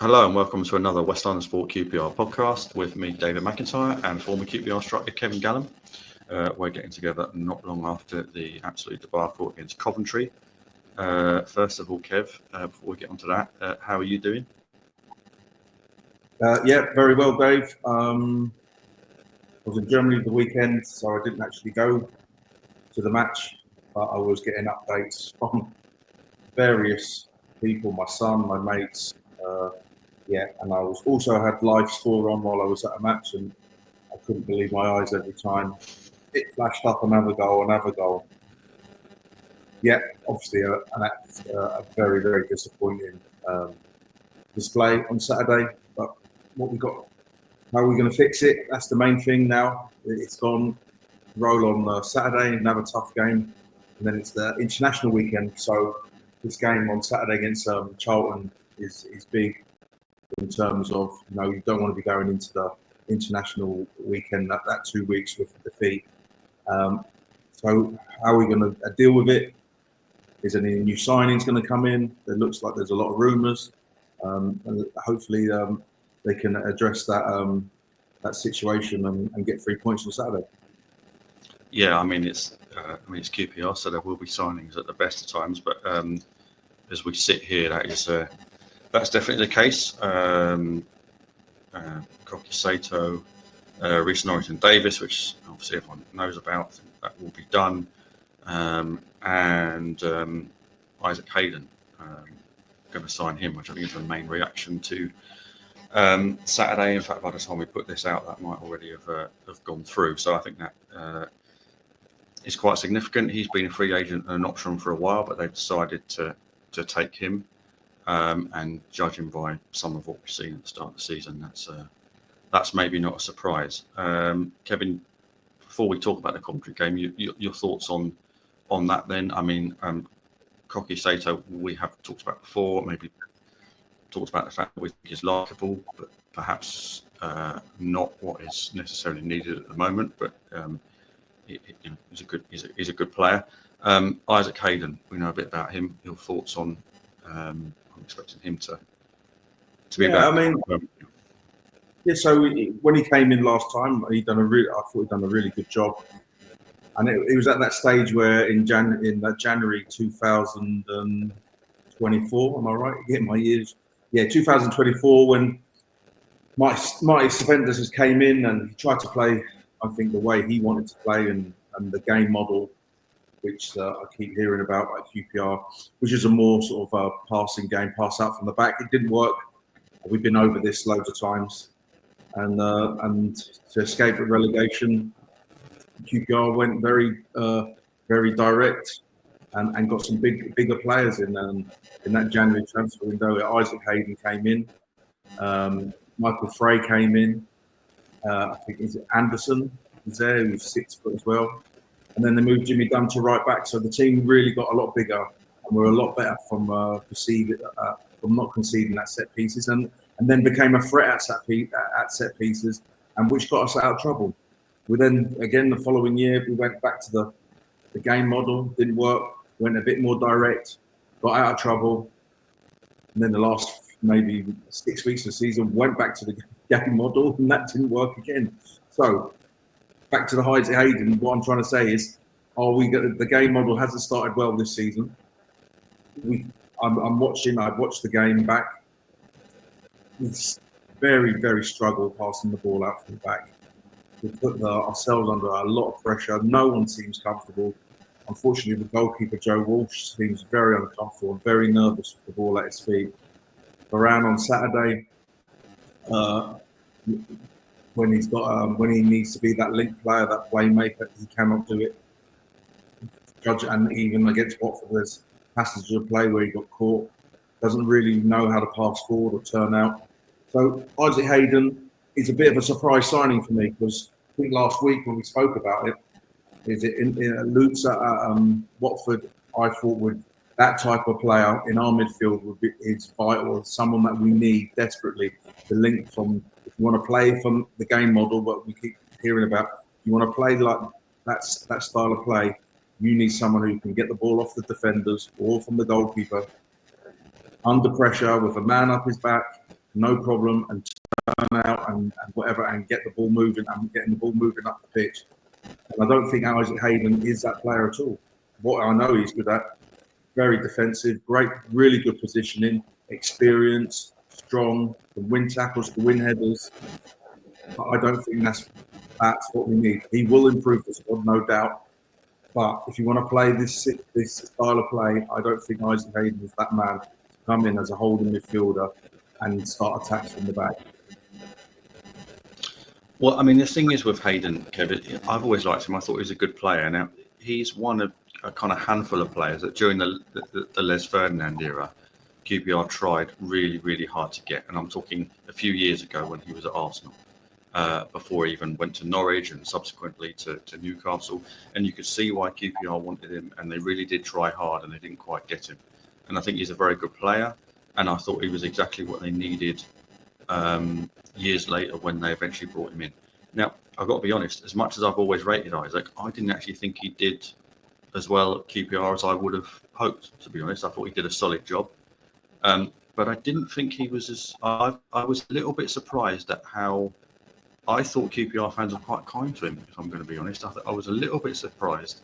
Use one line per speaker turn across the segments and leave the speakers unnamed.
Hello and welcome to another West London Sport QPR podcast with me, David McIntyre, and former QPR striker Kevin Gallen. We're getting together not long after the absolute debacle against Coventry. First of all, Kev, before we get onto that, how are you doing?
Very well, Dave. I was in Germany the weekend, so I didn't actually go to the match, but I was getting updates from various people, my son, my mates, and I was also had live score on while I was at a match, and I couldn't believe my eyes every time it flashed up another goal. Yeah, obviously a very, very disappointing display on Saturday, but what we got, how are we going to fix it? That's the main thing now. It's gone. Roll on Saturday, another tough game, and then it's the international weekend. So this game on Saturday against Charlton is big in terms of, you don't want to be going into the international weekend that 2 weeks with defeat. So how are we going to deal with it? Is any new signings going to come in? It looks like there's a lot of rumours. And hopefully they can address that situation and get 3 points on Saturday.
Yeah, it's QPR, so there will be signings at the best of times. But as we sit here, that's definitely the case. Koki Sato, Reece Norrington Davis, which obviously everyone knows about, I think that will be done, and Isaac Hayden. Going to sign him, which I think is the main reaction to Saturday. In fact, by the time we put this out, that might already have gone through. So I think that is quite significant. He's been a free agent and an option for a while, but they've decided to take him. And judging by some of what we've seen at the start of the season, that's maybe not a surprise. Kevin, before we talk about the Coventry game, your thoughts on that then? Koki Sato, we have talked about before, maybe talked about the fact that we think he's likable, but perhaps not what is necessarily needed at the moment. But he's a good player. Isaac Hayden, we know a bit about him. Your thoughts on? I'm expecting him to be back.
So when he came in last time, I thought he'd done a really good job. And it was at that stage where in January 2024, am I right? Getting my years. Yeah, 2024, when Marty Savendis came in and he tried to play, I think, the way he wanted to play and the game model, which I keep hearing about at QPR, which is a more sort of passing game, pass out from the back. It didn't work. We've been over this loads of times. And to escape a relegation, QPR went very, very direct and got some bigger players in that January transfer window. Isaac Hayden came in, Michael Frey came in. I think Anderson was there, who was 6 foot as well. And then they moved Jimmy Dunn to right back. So the team really got a lot bigger and were a lot better from not conceding at set pieces and then became a threat at set pieces, and which got us out of trouble. We then, again, the following year, we went back to the game model, didn't work, went a bit more direct, got out of trouble. And then the last maybe 6 weeks of the season, went back to the game model, and that didn't work again. So back to the Isaac Hayden, what I'm trying to say is, the game model hasn't started well this season. I've watched the game back. It's very, very struggle passing the ball out from the back. We put ourselves under a lot of pressure. No one seems comfortable. Unfortunately, the goalkeeper, Joe Walsh, seems very uncomfortable and very nervous with the ball at his feet. Varane on Saturday, when he needs to be that link player, that playmaker, he cannot do it. And even against Watford, there's passages of play where he got caught. Doesn't really know how to pass forward or turn out. So Isaac Hayden is a bit of a surprise signing for me, because I think last week when we spoke about it, Lutz at Watford, I thought that type of player in our midfield is vital, someone that we need desperately to link from. If you want to play from the game model, what we keep hearing about, you want to play like that style of play, you need someone who can get the ball off the defenders or from the goalkeeper under pressure with a man up his back no problem, and turn out and whatever, and get the ball moving and getting the ball moving up the pitch. And I don't think Isaac Hayden is that player at all. What I know he's good at, very defensive, great, really good positioning, experience, strong, can win tackles, can win headers. But I don't think that's what we need. He will improve the squad, no doubt. But if you want to play this style of play, I don't think Isaac Hayden is that man to come in as a holding midfielder and start attacks from the back.
Well, I mean, the thing is with Hayden, Kevin, I've always liked him. I thought he was a good player. Now, he's one of a kind of handful of players that during the Les Ferdinand era, QPR tried really, really hard to get. And I'm talking a few years ago when he was at Arsenal, before he even went to Norwich and subsequently to Newcastle. And you could see why QPR wanted him, and they really did try hard, and they didn't quite get him. And I think he's a very good player, and I thought he was exactly what they needed years later when they eventually brought him in. Now, I've got to be honest, as much as I've always rated Isaac, I didn't actually think he did as well at QPR as I would have hoped, to be honest. I thought he did a solid job. But I didn't think he was as... I was a little bit surprised at how... I thought QPR fans were quite kind to him, if I'm going to be honest. I was a little bit surprised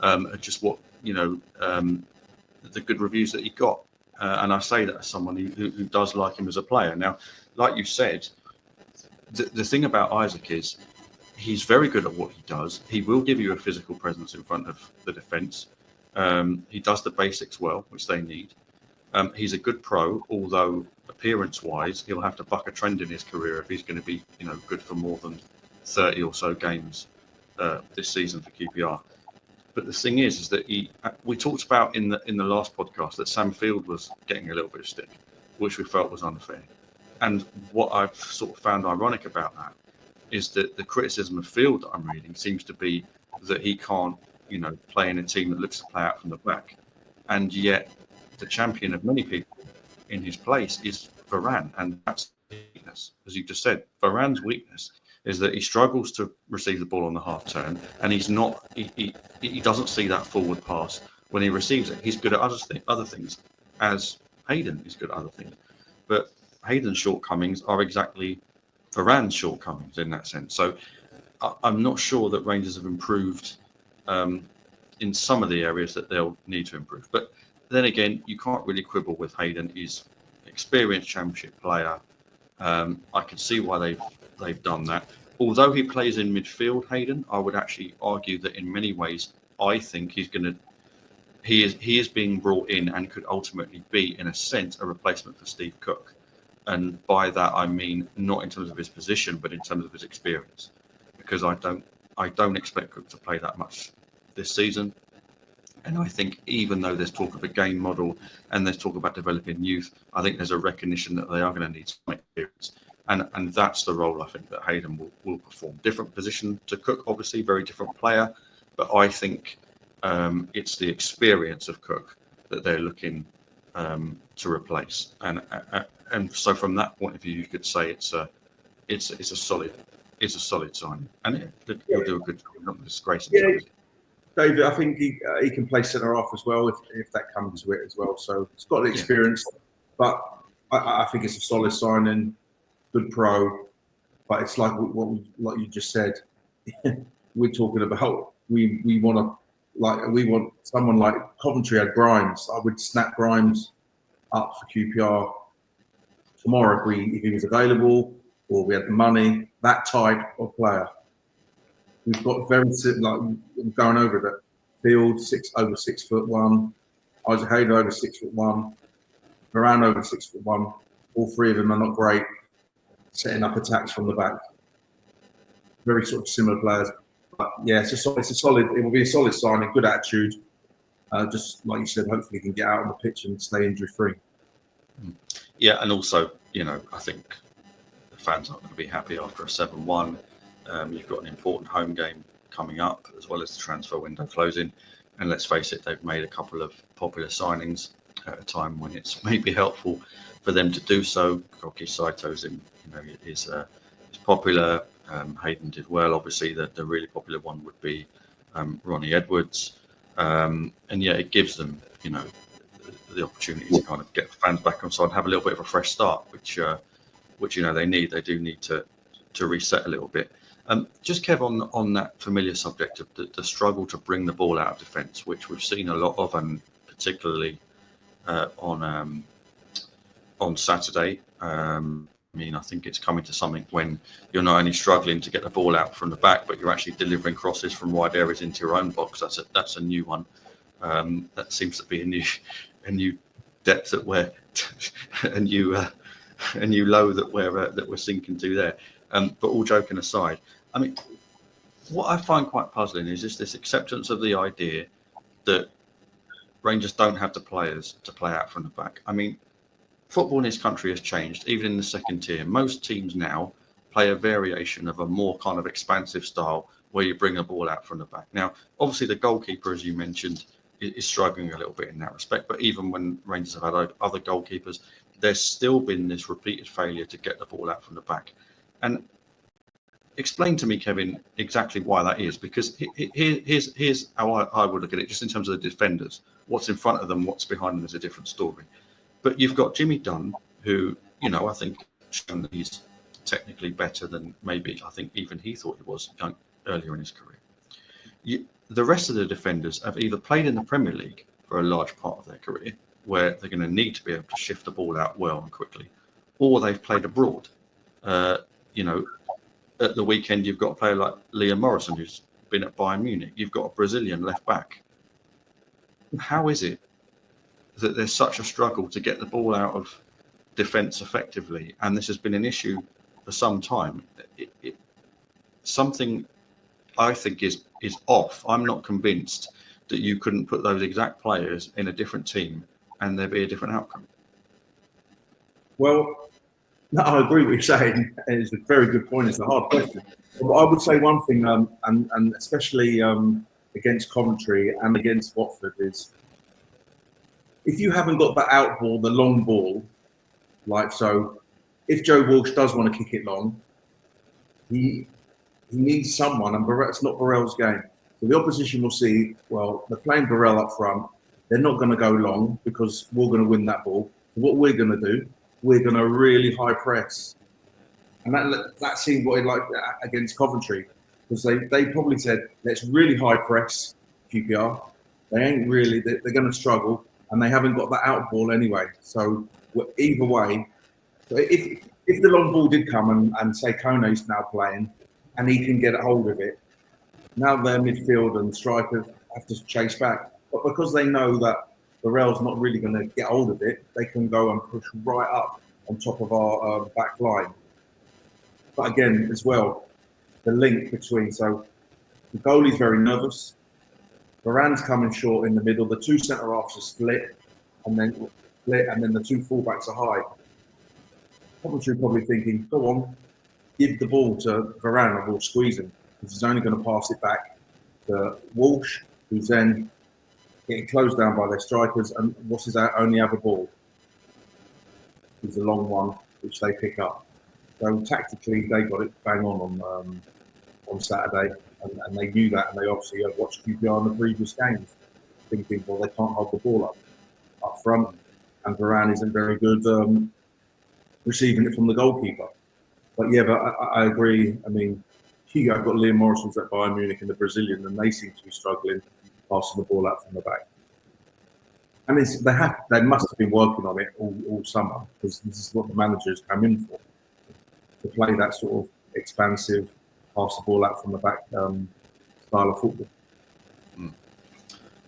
at just what, the good reviews that he got. And I say that as someone who does like him as a player. Now, like you said, the thing about Isaac is he's very good at what he does. He will give you a physical presence in front of the defence. He does the basics well, which they need. He's a good pro, although appearance-wise, he'll have to buck a trend in his career if he's going to be, good for more than 30 or so games this season for QPR. But the thing is that we talked about in the last podcast that Sam Field was getting a little bit of stick, which we felt was unfair. And what I've sort of found ironic about that is that the criticism of Field that I'm reading seems to be that he can't, play in a team that looks to play out from the back. And yet the champion of many people in his place is Varane. And that's weakness. As you just said, Varane's weakness is that he struggles to receive the ball on the half turn, and he doesn't see that forward pass when he receives it. He's good at other things, as Hayden is good at other things. But Hayden's shortcomings are exactly Varane's shortcomings in that sense. So I'm not sure that Rangers have improved in some of the areas that they'll need to improve. But then again, you can't really quibble with Hayden. He's an experienced championship player. I can see why they've done that. Although he plays in midfield, Hayden, I would actually argue that in many ways, I think he is being brought in and could ultimately be, in a sense, a replacement for Steve Cook. And by that I mean not in terms of his position, but in terms of his experience. Because I don't expect Cook to play that much this season. And I think even though there's talk of a game model and there's talk about developing youth, I think there's a recognition that they are going to need some experience. And that's the role I think that Hayden will perform. Different position to Cook, obviously, very different player. But I think it's the experience of Cook that they're looking to replace. And so from that point of view, you could say it's a solid signing. And he'll do a good job, not disgrace himself.
Yeah. David, I think he can play centre half as well if that comes to it as well. So he's got the experience, but I think it's a solid signing, good pro. But it's like like you just said, we're talking about we want someone like Coventry had Grimes. I would snap Grimes up for QPR tomorrow if he was available or we had the money. That type of player. We've got very similar, going over that. Field over 6'1", Isaac Hayden over 6'1", Varane over 6'1". All three of them are not great setting up attacks from the back. Very sort of similar players, but yeah, it's a solid. It will be a solid signing, good attitude. Just like you said, hopefully he can get out on the pitch and stay injury free.
Yeah, and also, I think the fans aren't going to be happy after a 7-1. You've got an important home game coming up, as well as the transfer window closing. And let's face it, they've made a couple of popular signings at a time when it's maybe helpful for them to do so. Koki Saito's is popular. Hayden did well. Obviously, the really popular one would be Ronnie Edwards. And yeah, it gives them, the opportunity to kind of get the fans back on side and have a little bit of a fresh start, which which they need. They do need to reset a little bit. Just Kev, on that familiar subject of the struggle to bring the ball out of defence, which we've seen a lot of, and particularly on Saturday. I think it's coming to something when you're not only struggling to get the ball out from the back, but you're actually delivering crosses from wide areas into your own box. That's a new one. That seems to be a new depth that we're a new low that we're sinking to there. But all joking aside, what I find quite puzzling is just this acceptance of the idea that Rangers don't have the players to play out from the back. Football in this country has changed, even in the second tier. Most teams now play a variation of a more kind of expansive style where you bring a ball out from the back. Now, obviously, the goalkeeper, as you mentioned, is struggling a little bit in that respect. But even when Rangers have had other goalkeepers, there's still been this repeated failure to get the ball out from the back. And explain to me, Kevin, exactly why that is. Because here's how I would look at it, just in terms of the defenders. What's in front of them, what's behind them is a different story. But you've got Jimmy Dunn, who, I think shown that he's technically better than maybe I think even he thought he was earlier in his career. The rest of the defenders have either played in the Premier League for a large part of their career, where they're going to need to be able to shift the ball out well and quickly, or they've played abroad. At the weekend, you've got a player like Liam Morrison, who's been at Bayern Munich. You've got a Brazilian left back. How is it that there's such a struggle to get the ball out of defence effectively? And this has been an issue for some time. Something I think is off. I'm not convinced that you couldn't put those exact players in a different team and there'd be a different outcome.
Well, no, I agree with what you're saying. It's a very good point. It's a hard question. But I would say one thing, and especially against Coventry and against Watford, is if you haven't got the out ball, the long ball, like so, if Joe Walsh does want to kick it long, he needs someone, and it's not Burrell's game. So the opposition will see, well, they're playing Burrell up front. They're not going to go long because we're going to win that ball. So what we're going to do, we're going to really high press. And that seemed what it like against Coventry, because they probably said, let's really high press QPR. They ain't really, they're going to struggle. And they haven't got that out ball anyway. So either way, so if the long ball did come and say Kone's now playing and he can get a hold of it, now their midfield and strikers have to chase back. But because they know that Burrell's not really going to get hold of it, they can go and push right up on top of our back line. But again, as well, the link between, so the goalie's very nervous. Varane's coming short in the middle. The two centre-halves are split, and then the two full-backs are high. Coventry probably thinking, go on, give the ball to Varane and we'll squeeze him, because he's only going to pass it back to Walsh, who's then getting closed down by their strikers. And what's his only other ball? It's a long one, which they pick up. So tactically, they got it bang on Saturday. And they knew that, and they obviously had watched QPR in the previous games, thinking, well, they can't hold the ball up front, and Varane isn't very good receiving it from the goalkeeper. But yeah, but I agree. Hugo got Liam Morrison's at Bayern Munich and the Brazilian, and they seem to be struggling passing the ball out from the back. And they must have been working on it all summer, because this is what the managers come in for, to play that sort of expansive, pass the ball out from the back style of football.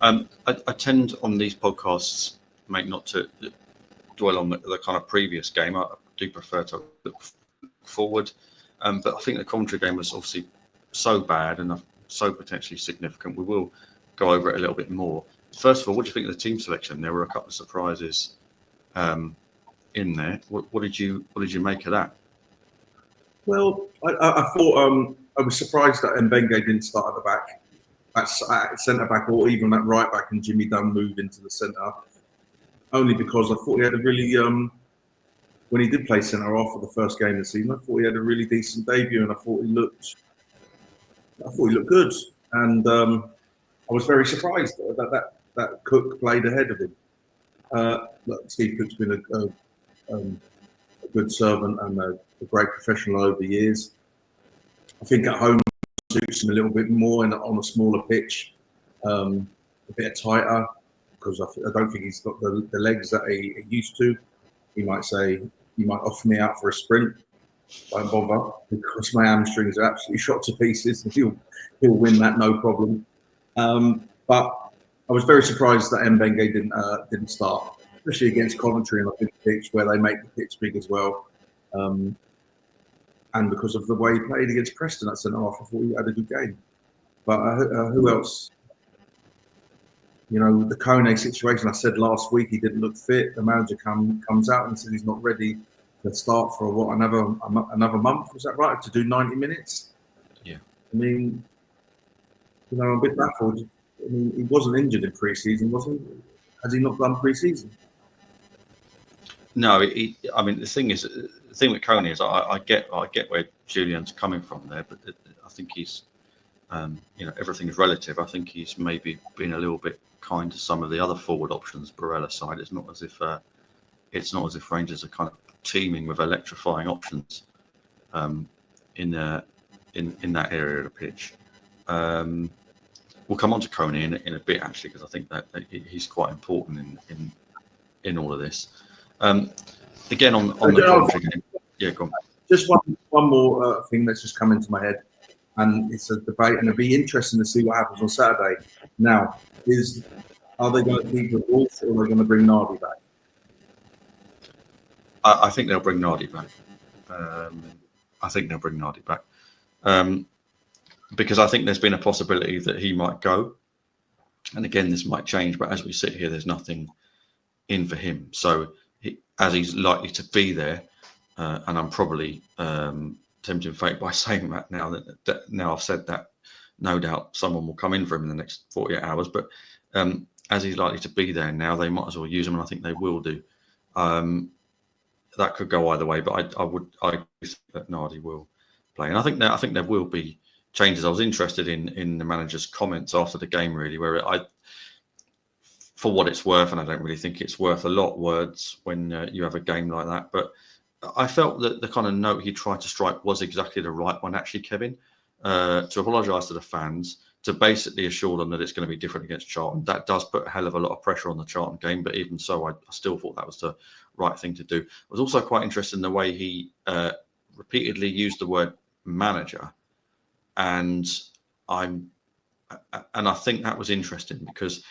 I tend on these podcasts, mate, not to dwell on the kind of previous game. I do prefer to look forward. But I think the Coventry game was obviously so bad and so potentially significant. We will go over it a little bit more. First of all, what do you think of the team selection? There were a couple of surprises in there. What did you make of that?
Well, I thought I was surprised that Mbenge didn't start at the back, at centre back, or even at right back, and Jimmy Dunn moved into the centre. Only because I thought he had a really, when he did play centre half for the first game of the season, I thought he had a really decent debut, and I thought he looked good, and I was very surprised that Cook played ahead of him. Look, Steve Cook's been a good servant and a great professional over the years. I think at home suits him a little bit more on a smaller pitch, a bit tighter, because I don't think he's got the legs that he used to. He might offer me out for a sprint. Don't bother, because my hamstrings are absolutely shot to pieces. He'll win that, no problem. But I was very surprised that Mbenge didn't start, especially against Coventry on a big pitch where they make the pitch big as well. And because of the way he played against Preston at centre half, I thought he had a good game. But who else? You know, the Kone situation, I said last week he didn't look fit. The manager comes out and says he's not ready to start for another month. Was that right? To do 90 minutes?
Yeah.
I mean, you know, I'm a bit baffled. I mean, he wasn't injured in pre-season, was he? Has he not done pre-season?
No, I mean, the thing with Coney is I get where Julian's coming from there, but I think he's, you know, everything's relative. I think he's maybe been a little bit kind to some of the other forward options. Barella's side, it's not as if Rangers are kind of teeming with electrifying options in that area of the pitch. We'll come on to Coney in a bit, actually, because I think that he's quite important in all of this. Again, on the Coventry game. Yeah, go on.
Just one more thing that's just come into my head, and it's a debate, and it'll be interesting to see what happens on Saturday. Now, are they going to keep the Wolf, or are they going to bring Nardi back?
I think they'll bring Nardi back. Because I think there's been a possibility that he might go. And again, this might change, but as we sit here, there's nothing in for him. So as he's likely to be there, and I'm probably tempting fate by saying that now I've said that, no doubt someone will come in for him in the next 48 hours. But as he's likely to be there now, they might as well use him, and I think they will do. That could go either way, but I think that Nardi will play, and I think there will be changes. I was interested in the manager's comments after the game, really, where for what it's worth, and I don't really think it's worth a lot of words when you have a game like that, but I felt that the kind of note he tried to strike was exactly the right one, actually, Kevin, to apologise to the fans, to basically assure them that it's going to be different against Charlton. That does put a hell of a lot of pressure on the Charlton game, but even so, I still thought that was the right thing to do. I was also quite interested in the way he repeatedly used the word manager, and I think that was interesting because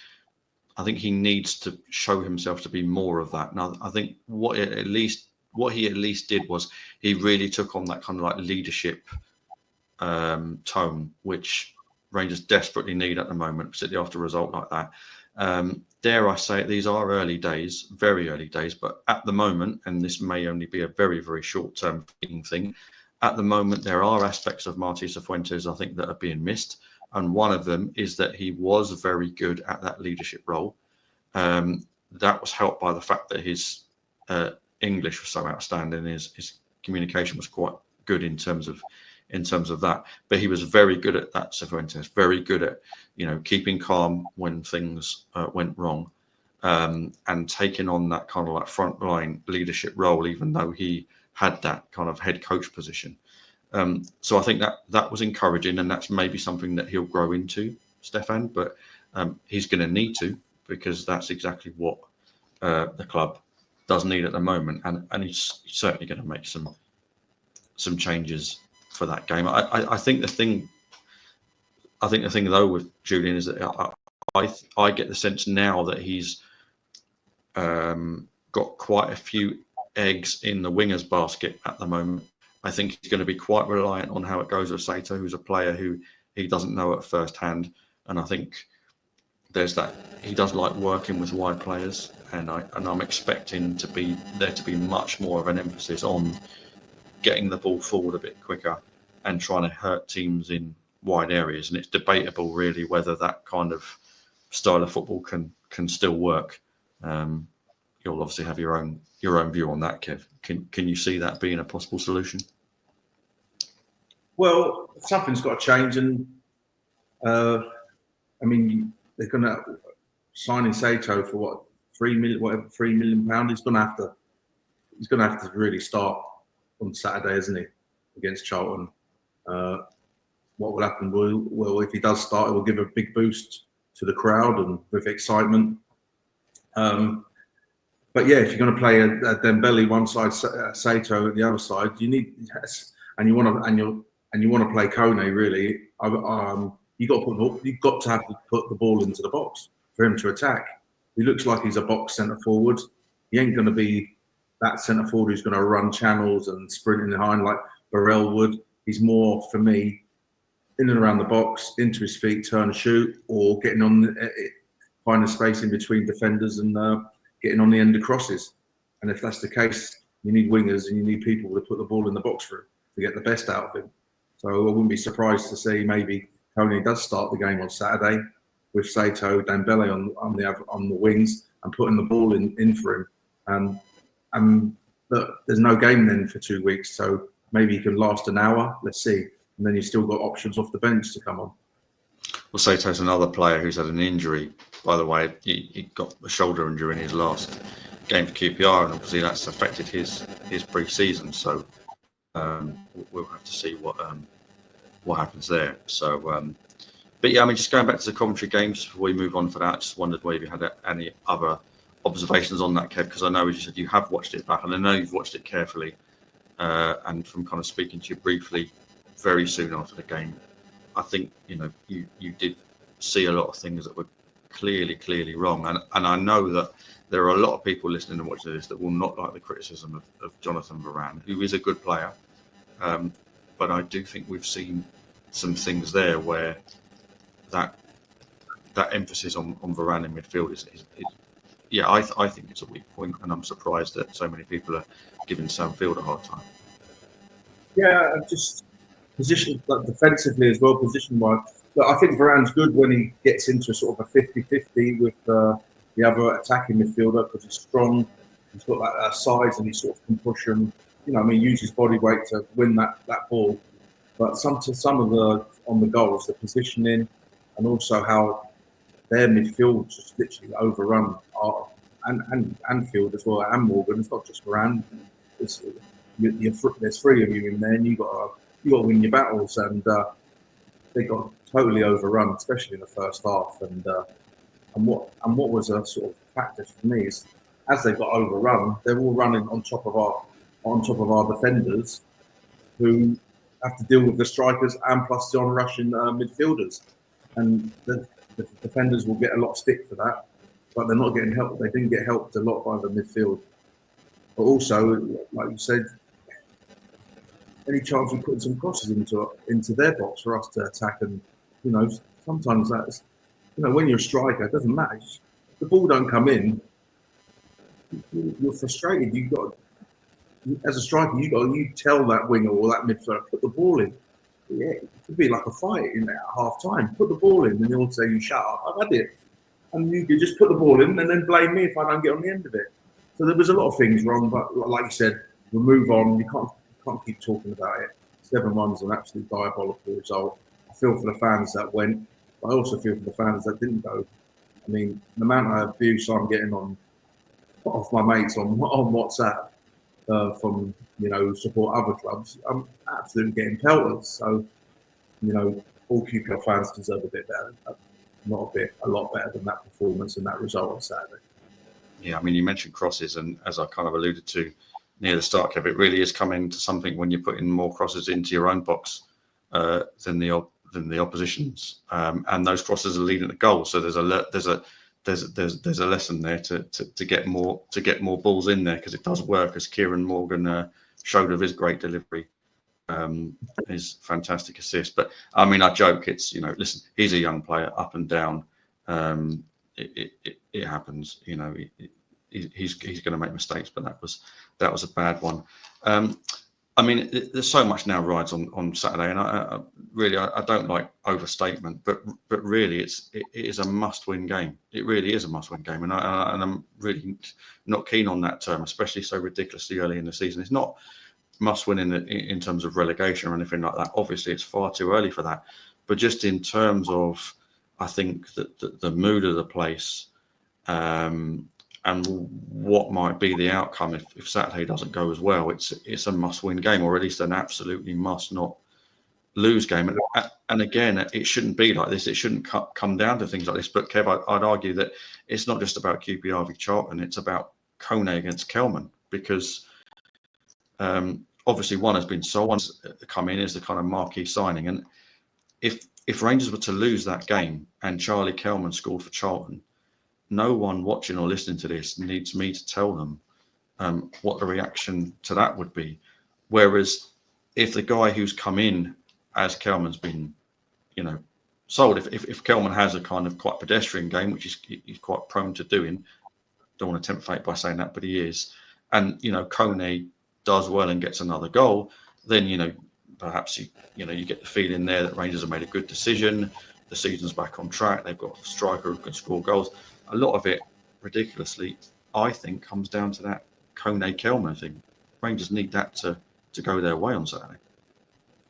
I think he needs to show himself to be more of that. Now, I think what he at least did was he really took on that kind of like leadership tone, which Rangers desperately need at the moment, particularly after a result like that. Dare I say it, these are early days, very early days, but at the moment, and this may only be a very, very short-term thing, at the moment there are aspects of Martí Cifuentes, I think, that are being missed, and one of them is that he was very good at that leadership role. That was helped by the fact that his English was so outstanding, his communication was quite good in terms of that, but he was very good at that. Cifuentes, very good at keeping calm when things went wrong, and taking on that kind of like frontline leadership role, even though he had that kind of head coach position. So I think that was encouraging, and that's maybe something that he'll grow into, Stefan. But he's going to need to, because that's exactly what the club does need at the moment, and he's certainly going to make some changes for that game. I think the thing though with Julian is that I get the sense now that he's got quite a few eggs in the wingers basket at the moment. I think he's going to be quite reliant on how it goes with Sato, who's a player who he doesn't know at first hand, and I think there's that. He does like working with wide players, and I'm expecting there to be much more of an emphasis on getting the ball forward a bit quicker and trying to hurt teams in wide areas. And it's debatable, really, whether that kind of style of football can still work. You'll obviously have your own view on that, Kev. Can you see that being a possible solution?
Well, something's got to change, and I mean, they're going to sign in Sato for what, £3 million? He's going to have to. he's going to have to really start on Saturday, isn't he, against Charlton? What will happen? Well, if he does start, it will give a big boost to the crowd and with excitement. But yeah, if you're going to play a Dembele one side, Sato at the other side, you need, and you want to play Kone really. You've got to have to put the ball into the box for him to attack. He looks like he's a box centre forward. He ain't going to be that centre forward who's going to run channels and sprint behind like Burrell would. He's more, for me, in and around the box, into his feet, turn and shoot, or getting on, finding space in between defenders and getting on the end of crosses. And if that's the case, you need wingers and you need people to put the ball in the box for him to get the best out of him. So I wouldn't be surprised to see maybe Tony does start the game on Saturday with Sato, Dembele on the wings and putting the ball in for him. And look, there's no game then for 2 weeks, so maybe he can last an hour. Let's see. And then you've still got options off the bench to come on.
Well, Sato's another player who's had an injury. By the way, he got a shoulder injury in his last game for QPR, and obviously that's affected his pre-season. So we'll have to see what happens there. So, but yeah, I mean, just going back to the Coventry games before we move on for that, I just wondered whether you had any other observations on that, Kev, because I know, as you said, you have watched it back, and I know you've watched it carefully. And from kind of speaking to you briefly very soon after the game, I think you did see a lot of things that were clearly wrong, and I know that there are a lot of people listening and watching this that will not like the criticism of Jonathan Varane, who is a good player, but I do think we've seen some things there where that emphasis on Varane in midfield is I think it's a weak point, and I'm surprised that so many people are giving Sam Field a hard time.
Yeah, just position, like defensively as well, position-wise. Look, I think Varane's good when he gets into sort of a 50-50 with the other attacking midfielder because he's strong. He's got that size and he sort of can push him. Use his body weight to win that ball. But some of the on the goals, the positioning, and also how their midfield just literally overrun and Field as well, and Morgan. It's not just Varane. There's three of you in there, and you got to win your battles, and they got totally overrun, especially in the first half. And what was a sort of factor for me is, as they got overrun, they're all running on top of our defenders, who have to deal with the strikers and plus the on-rushing midfielders, and the defenders will get a lot of stick for that, but they're not getting help. They didn't get helped a lot by the midfield. But also, like you said, any chance we put some crosses into their box for us to attack, and sometimes that's when you're a striker, it doesn't matter. If the ball don't come in, you're frustrated. As a striker, you tell that winger or that midfielder, put the ball in. Yeah, it could be like a fight in there at half time. Put the ball in, and they'll say, "You shut up, I've had it." And you can just put the ball in and then blame me if I don't get on the end of it. So there was a lot of things wrong, but like you said, we'll move on. You can't keep talking about it. 7-1 is an absolute diabolical result. I feel for the fans that went, but I also feel for the fans that didn't go. I mean, the amount of abuse I'm getting off my mates on WhatsApp from support other clubs, I'm absolutely getting pelters. So all QPR fans deserve a bit better. Not a bit, a lot better than that performance and that result on Saturday.
Yeah, I mean, you mentioned crosses, and as I kind of alluded to near the start, Kev, it really is coming to something when you're putting more crosses into your own box than the opposition's, and those crosses are leading to goals. So there's a lesson there to get more balls in there, because it does work, as Kieran Morgan showed with his great delivery, his fantastic assist. But I mean, I joke. It's listen, he's a young player, up and down. It happens. He's going to make mistakes, but that was a bad one. I mean, there's so much now rides on Saturday, and I really don't like overstatement, but really it is a must-win game. It really is a must-win game, and I'm really not keen on that term, especially so ridiculously early in the season. It's not must-win in terms of relegation or anything like that. Obviously, it's far too early for that, but just in terms of, I think that the mood of the place, and and what might be the outcome if Saturday doesn't go as well. It's a must-win game, or at least an absolutely must-not lose game. And again, it shouldn't be like this. It shouldn't come down to things like this. But Kev, I'd argue that it's not just about QPR v Charlton. It's about Kone against Kelman, because obviously one has been sold. One's come in as the kind of marquee signing. And if Rangers were to lose that game and Charlie Kelman scored for Charlton, no one watching or listening to this needs me to tell them what the reaction to that would be. Whereas if the guy who's come in as Kelman's been, sold, if Kelman has a kind of quite pedestrian game, which he's quite prone to doing, don't want to tempt fate by saying that, but he is, and Kone does well and gets another goal, then perhaps you get the feeling there that Rangers have made a good decision. The season's back on track. They've got a striker who can score goals. A lot of it, ridiculously, I think, comes down to that Kone Kelman thing. Rangers need that to go their way on Saturday.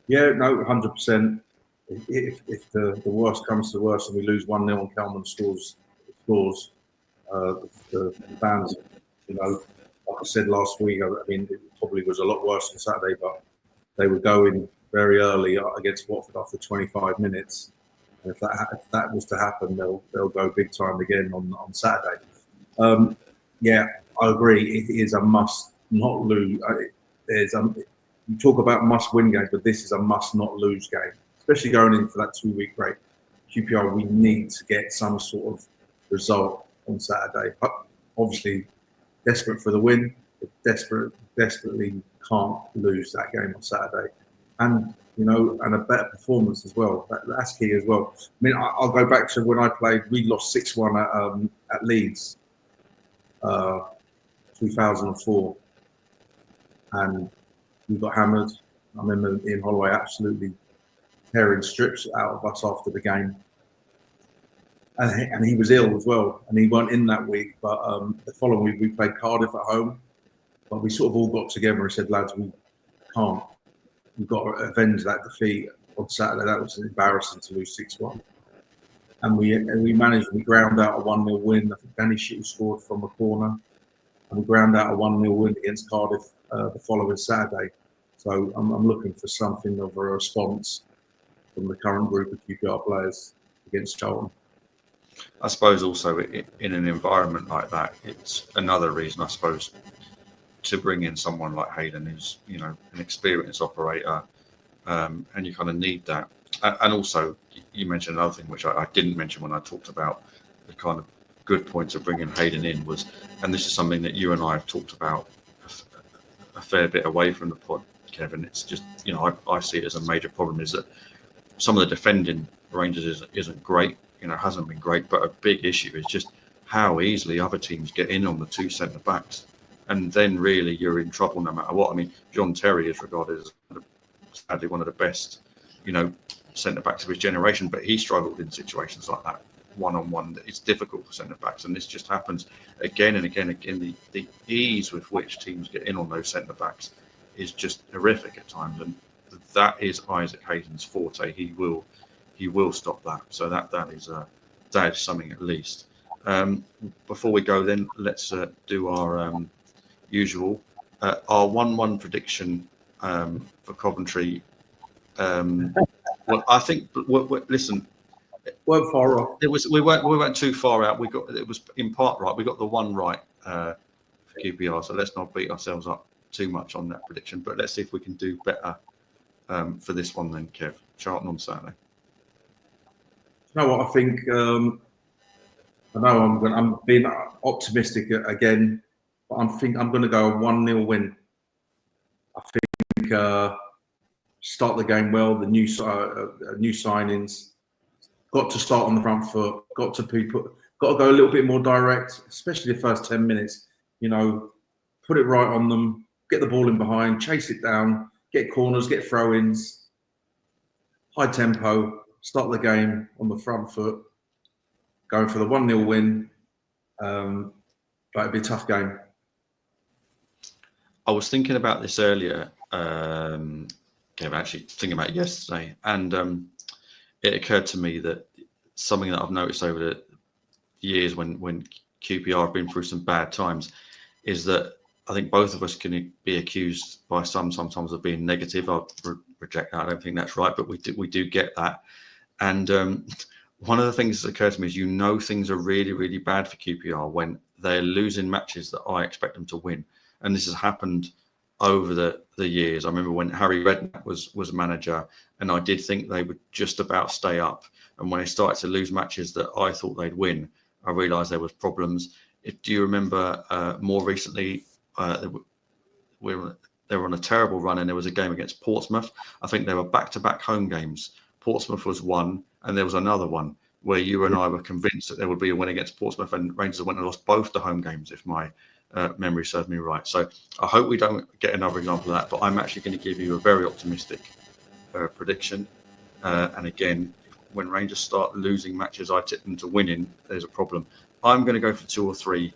Yeah, no, 100%. If the worst comes to the worst and we lose 1-0 and Kelman scores, the fans, like I said last week, I mean, it probably was a lot worse on Saturday, but they were going very early against Watford after 25 minutes. And if that was to happen, they'll go big time again on Saturday. Yeah, I agree. It is a must not lose. You talk about must-win games, but this is a must-not-lose game, especially going into that 2-week break. QPR, we need to get some sort of result on Saturday. But obviously, desperate for the win, but desperately can't lose that game on Saturday. And, and a better performance as well. That's key as well. I mean, I'll go back to when I played. We lost 6-1 at Leeds, 2004. And we got hammered. I remember Ian Holloway absolutely tearing strips out of us after the game. And he was ill as well. And he weren't in that week. But the following week, we played Cardiff at home. But we sort of all got together and said, lads, we can't. We've got to avenge that defeat on Saturday. That was embarrassing to lose 6-1. And we managed, we ground out a 1-0 win. I think Danny Shitty scored from a corner. And we ground out a 1-0 win against Cardiff the following Saturday. So I'm looking for something of a response from the current group of QPR players against Charlton.
I suppose also in an environment like that, it's another reason, I suppose, to bring in someone like Hayden, who's an experienced operator, and you kind of need that. And also, you mentioned another thing which I didn't mention when I talked about the kind of good points of bringing Hayden in was, and this is something that you and I have talked about a fair bit away from the pod, Kevin. It's just I see it as a major problem is that some of the defending Rangers isn't great. Hasn't been great, but a big issue is just how easily other teams get in on the two centre backs. And then really you're in trouble no matter what. I mean, John Terry is regarded as sadly one of the best, centre-backs of his generation, but he struggled in situations like that, one-on-one. It's difficult for centre-backs, and this just happens again and again. Again, the ease with which teams get in on those centre-backs is just horrific at times, and that is Isaac Hayden's forte. He will stop that. So that is something at least. Before we go, then let's do our usual our 1-1 prediction for Coventry. Well, I think. Listen,
weren't far off.
We weren't too far out. It was in part right. We got the one right for QPR. So let's not beat ourselves up too much on that prediction. But let's see if we can do better for this one then, Kev. Charlton on Saturday.
You know what I think? I know I'm being optimistic again, but I'm going to go a 1-0 win. I think start the game well. The new signings got to start on the front foot. Got to go a little bit more direct, especially the first 10 minutes. Put it right on them. Get the ball in behind. Chase it down. Get corners. Get throw-ins. High tempo. Start the game on the front foot. Going for the 1-0 win. But it'll be a tough game.
I was thinking about this earlier, Kevin, actually thinking about it yesterday, and it occurred to me that something that I've noticed over the years when QPR have been through some bad times, is that I think both of us can be accused by sometimes of being negative. I'll reject that. I don't think that's right, but we do get that. And one of the things that occurred to me is, things are really, really bad for QPR when they're losing matches that I expect them to win. And this has happened over the years. I remember when Harry Redknapp was manager, and I did think they would just about stay up. And when they started to lose matches that I thought they'd win, I realised there was problems. Do you remember more recently, they were on a terrible run, and there was a game against Portsmouth. I think there were back-to-back home games. Portsmouth was one, and there was another one where you and I were convinced that there would be a win against Portsmouth, and Rangers went and lost both the home games, if my memory serves me right. So I hope we don't get another example of that, but I'm actually going to give you a very optimistic prediction. And again, when Rangers start losing matches I tip them to winning, there's a problem. I'm going to go for 2 or 3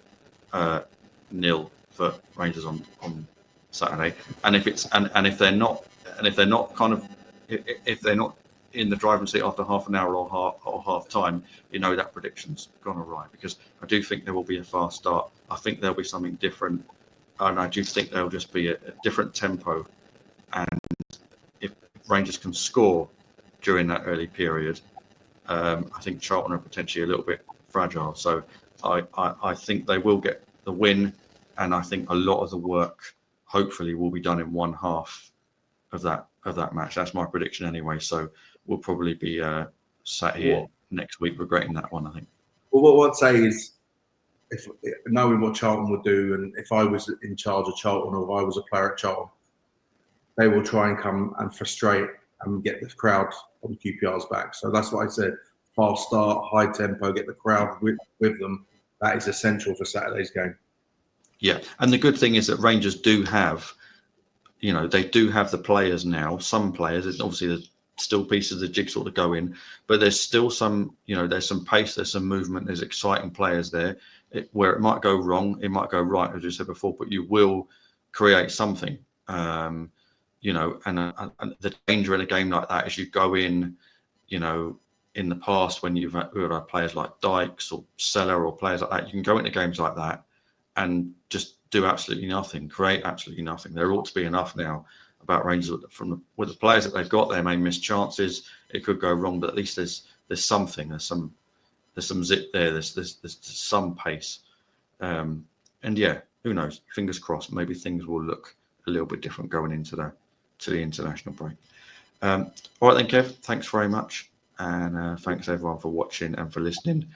nil for Rangers on Saturday. And if they're not in the driving seat after half an hour or half time, that prediction's gone awry, because I do think there will be a fast start. I think there'll be something different, and I do think there'll just be a different tempo. And if Rangers can score during that early period, I think Charlton are potentially a little bit fragile. So I think they will get the win, and I think a lot of the work hopefully will be done in one half of that match. That's my prediction anyway. So we'll probably be sat here next week regretting that one, I think.
Well, what I'd say is, if knowing what Charlton would do, and if I was in charge of Charlton, or if I was a player at Charlton, they will try and come and frustrate and get the crowd on QPR's back. So that's what I said. Fast start, high tempo, get the crowd with them. That is essential for Saturday's game.
Yeah, and the good thing is that Rangers do have, they do have the players now. Some players, obviously there's still pieces of the jigsaw to go in, but there's still some, there's some pace, there's some movement, there's exciting players there. Where it might go wrong, it might go right, as you said before, but you will create something. And the danger in a game like that is you go in, in the past when you've had players like Dykes or Seller or players like that, you can go into games like that and just do absolutely nothing, create absolutely nothing. There ought to be enough now about Rangers with the players that they've got. They may miss chances, it could go wrong, but at least there's something, there's some zip there, there's some pace, and yeah, who knows? Fingers crossed. Maybe things will look a little bit different going into the international break. All right then, Kev. Thanks very much, and thanks everyone for watching and for listening.